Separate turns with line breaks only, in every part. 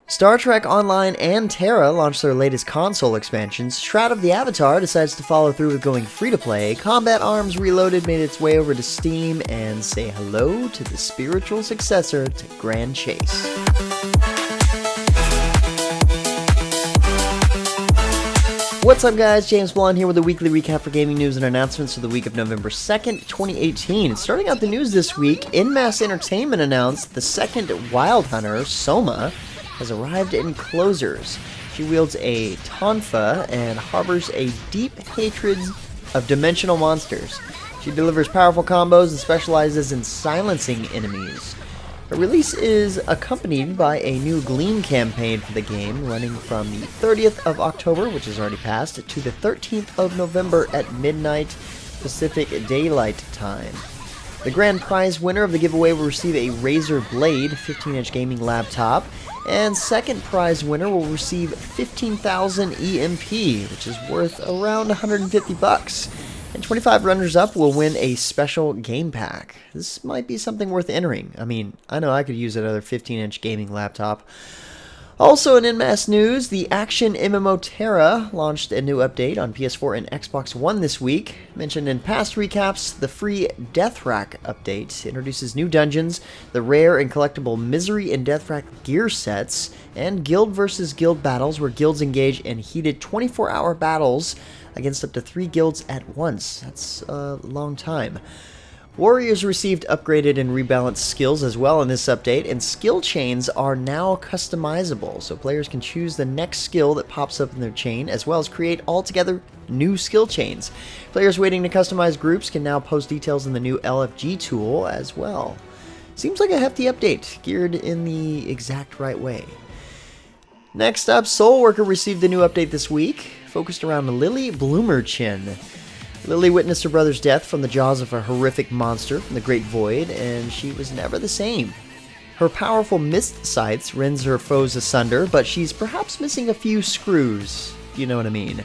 Star Trek Online and Tera launched their latest console expansions. Shroud of the Avatar decides to follow through with going free-to-play. Combat Arms Reloaded made its way over to Steam and say hello to the spiritual successor to Grand Chase. What's up guys, James Blonde here with a weekly recap for gaming news and announcements for the week of November 2nd, 2018. Starting out the news this week, In-Mass Entertainment announced the second Wild Hunter, Soma, has arrived in closers. She wields a tonfa and harbors a deep hatred of dimensional monsters. She delivers powerful combos and specializes in silencing enemies. The release is accompanied by a new Gleam campaign for the game, running from the 30th of October, which has already passed, to the 13th of November at midnight Pacific Daylight Time. The grand prize winner of the giveaway will receive a Razer Blade 15-inch gaming laptop, and second prize winner will receive 15,000 EMP, which is worth around 150 bucks. And 25 runners-up will win a special game pack. This might be something worth entering. I mean, I know I could use another 15-inch gaming laptop. Also in in-mass news, the action MMO Tera launched a new update on PS4 and Xbox One this week. Mentioned in past recaps, the free Deathwrack update introduces new dungeons, the rare and collectible Misery and Deathwrack gear sets, and guild versus guild battles where guilds engage in heated 24-hour battles against up to 3 guilds at once. That's a long time. Warriors received upgraded and rebalanced skills as well in this update, and skill chains are now customizable, so players can choose the next skill that pops up in their chain, as well as create altogether new skill chains. Players waiting to customize groups can now post details in the new LFG tool as well. Seems like a hefty update, geared in the exact right way. Next up, Soul Worker received a new update this week, focused around Lily Bloomerchin. Lily witnessed her brother's death from the jaws of a horrific monster from the Great Void, and she was never the same. Her powerful mist scythes rends her foes asunder, but she's perhaps missing a few screws, if you know what I mean.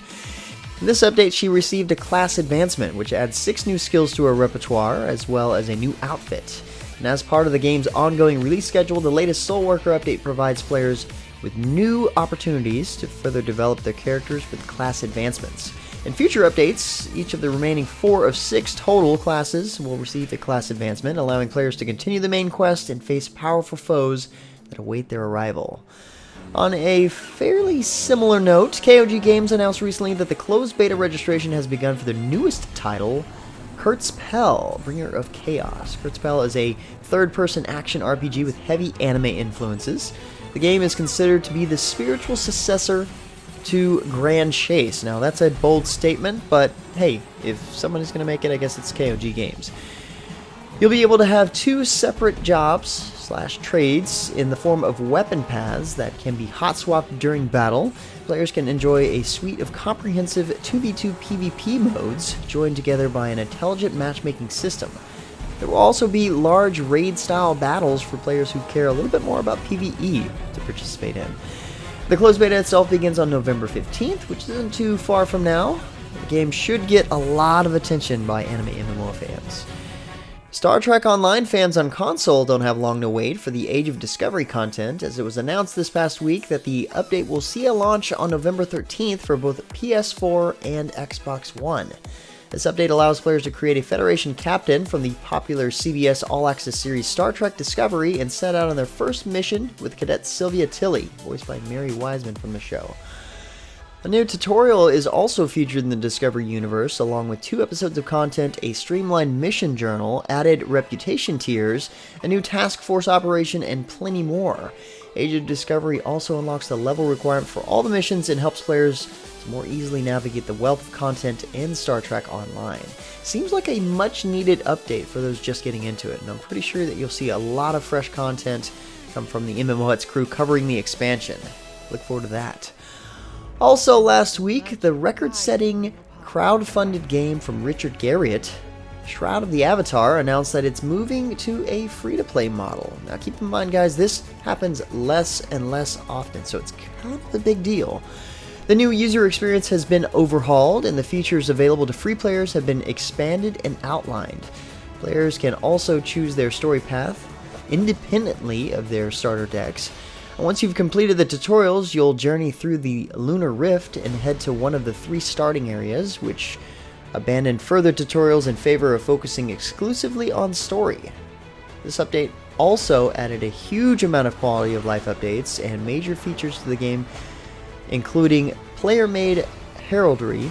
In this update, she received a class advancement, which adds 6 new skills to her repertoire, as well as a new outfit. And as part of the game's ongoing release schedule, the latest Soul Worker update provides players with new opportunities to further develop their characters with class advancements. In future updates, each of the remaining 4 of 6 total classes will receive a class advancement, allowing players to continue the main quest and face powerful foes that await their arrival. On a fairly similar note, KOG Games announced recently that the closed beta registration has begun for their newest title, KurtzPel, Bringer of Chaos. KurtzPel is a third-person action RPG with heavy anime influences. The game is considered to be the spiritual successor to Grand Chase. Now that's a bold statement, but hey, if someone is going to make it, I guess it's KOG Games. You'll be able to have 2 separate jobs/trades in the form of weapon paths that can be hot swapped during battle. Players can enjoy a suite of comprehensive 2v2 PvP modes joined together by an intelligent matchmaking system. There will also be large raid-style battles for players who care a little bit more about PvE to participate in. The closed beta itself begins on November 15th, which isn't too far from now. The game should get a lot of attention by anime MMO fans. Star Trek Online fans on console don't have long to wait for the Age of Discovery content, as it was announced this past week that the update will see a launch on November 13th for both PS4 and Xbox One. This update allows players to create a Federation captain from the popular CBS All-Access series Star Trek Discovery and set out on their first mission with Cadet Sylvia Tilly, voiced by Mary Wiseman from the show. A new tutorial is also featured in the Discovery universe, along with 2 episodes of content, a streamlined mission journal, added reputation tiers, a new task force operation, and plenty more. Age of Discovery also unlocks the level requirement for all the missions and helps players to more easily navigate the wealth of content in Star Trek Online. Seems like a much needed update for those just getting into it, and I'm pretty sure that you'll see a lot of fresh content come from the MMOHuts crew covering the expansion. Look forward to that. Also last week, the record-setting crowd-funded game from Richard Garriott, Shroud of the Avatar, announced that it's moving to a free-to-play model. Now keep in mind guys, this happens less and less often, so it's kind of a big deal. The new user experience has been overhauled, and the features available to free players have been expanded and outlined. Players can also choose their story path independently of their starter decks. Once you've completed the tutorials, you'll journey through the Lunar Rift and head to one of the 3 starting areas, which abandoned further tutorials in favor of focusing exclusively on story. This update also added a huge amount of quality of life updates and major features to the game, including player-made heraldry,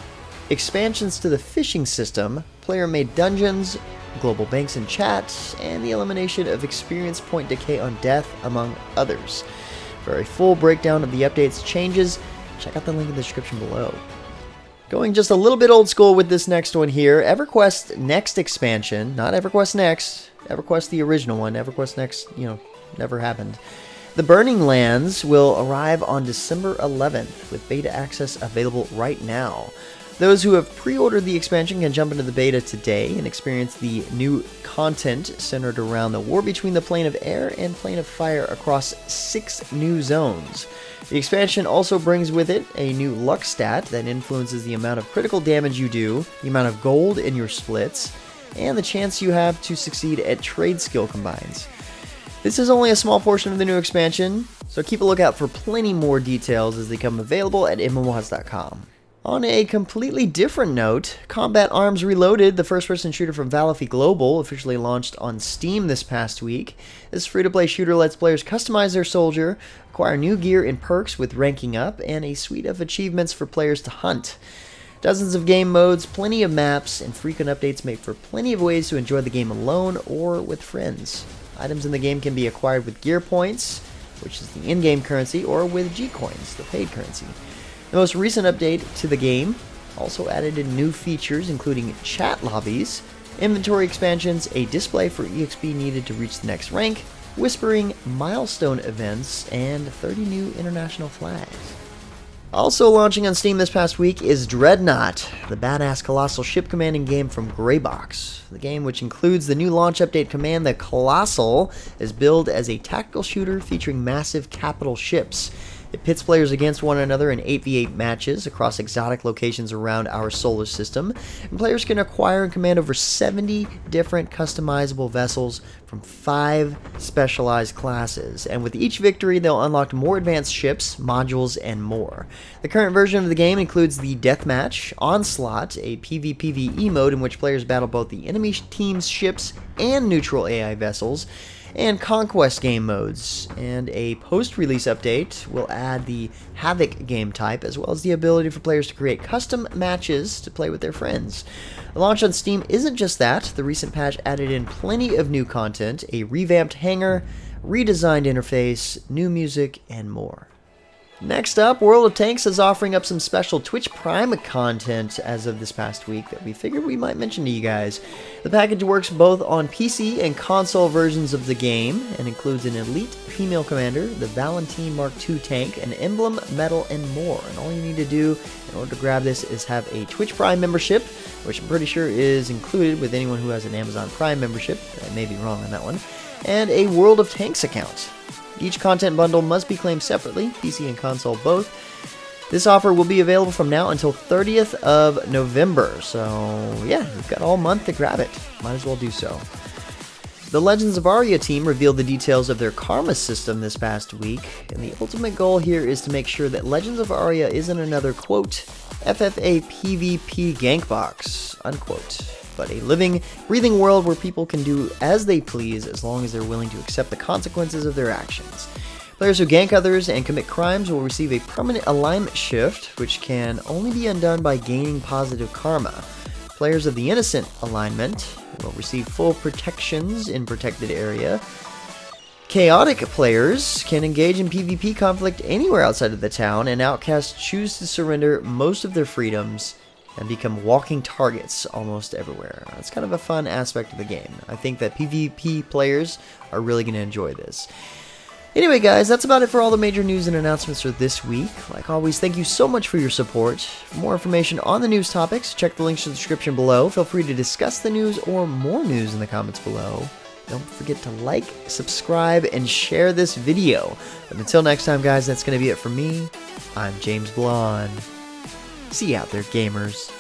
expansions to the fishing system, player-made dungeons, global banks and chats, and the elimination of experience point decay on death, among others. For a full breakdown of the update's changes, check out the link in the description below. Going just a little bit old school with this next one here, EverQuest Next expansion, not EverQuest Next, EverQuest the original one, EverQuest Next, never happened. The Burning Lands will arrive on December 11th, with beta access available right now. Those who have pre-ordered the expansion can jump into the beta today and experience the new content centered around the war between the Plane of Air and Plane of Fire across 6 new zones. The expansion also brings with it a new luck stat that influences the amount of critical damage you do, the amount of gold in your splits, and the chance you have to succeed at trade skill combines. This is only a small portion of the new expansion, so keep a lookout for plenty more details as they come available at MMOHuts.com. On a completely different note, Combat Arms Reloaded, the first-person shooter from Valorant Global, officially launched on Steam this past week. This free-to-play shooter lets players customize their soldier, acquire new gear and perks with ranking up, and a suite of achievements for players to hunt. Dozens of game modes, plenty of maps, and frequent updates make for plenty of ways to enjoy the game alone or with friends. Items in the game can be acquired with gear points, which is the in-game currency, or with G-Coins, the paid currency. The most recent update to the game also added in new features including chat lobbies, inventory expansions, a display for EXP needed to reach the next rank, whispering, milestone events, and 30 new international flags. Also launching on Steam this past week is Dreadnought, the badass colossal ship commanding game from Greybox. The game, which includes the new launch update command, the Colossal, is billed as a tactical shooter featuring massive capital ships. It pits players against one another in 8v8 matches across exotic locations around our solar system, and players can acquire and command over 70 different customizable vessels from 5 specialized classes, and with each victory they'll unlock more advanced ships, modules, and more. The current version of the game includes the Deathmatch, Onslaught, a PvPvE mode in which players battle both the enemy team's ships and neutral AI vessels, and Conquest game modes, and a post-release update will add the Havoc game type, as well as the ability for players to create custom matches to play with their friends. The launch on Steam isn't just that. The recent patch added in plenty of new content, a revamped hangar, redesigned interface, new music, and more. Next up, World of Tanks is offering up some special TwitchPrime content as of this past week that we figured we might mention to you guys. The package works both on PC and console versions of the game and includes an elite female commander, the Valentine Mark II tank, an emblem, medal, and more. And all you need to do in order to grab this is have a TwitchPrime membership, which I'm pretty sure is included with anyone who has an Amazon Prime membership. I may be wrong on that one. And a World of Tanks account. Each content bundle must be claimed separately, PC and console both. This offer will be available from now until 30th of November, so yeah, you've got all month to grab it. Might as well do so. The Legends of Aria team revealed the details of their karma system this past week, and the ultimate goal here is to make sure that Legends of Aria isn't another, quote, FFA PvP gank box, unquote, but a living, breathing world where people can do as they please as long as they're willing to accept the consequences of their actions. Players who gank others and commit crimes will receive a permanent alignment shift, which can only be undone by gaining positive karma. Players of the innocent alignment will receive full protections in protected area. Chaotic players can engage in PvP conflict anywhere outside of the town, and outcasts choose to surrender most of their freedoms and become walking targets almost everywhere. That's kind of a fun aspect of the game. I think that PvP players are really going to enjoy this. Anyway, guys, that's about it for all the major news and announcements for this week. Like always, thank you so much for your support. For more information on the news topics, check the links in the description below. Feel free to discuss the news or more news in the comments below. Don't forget to like, subscribe, and share this video. But until next time, guys, that's going to be it for me. I'm James Blonde. See you out there, gamers.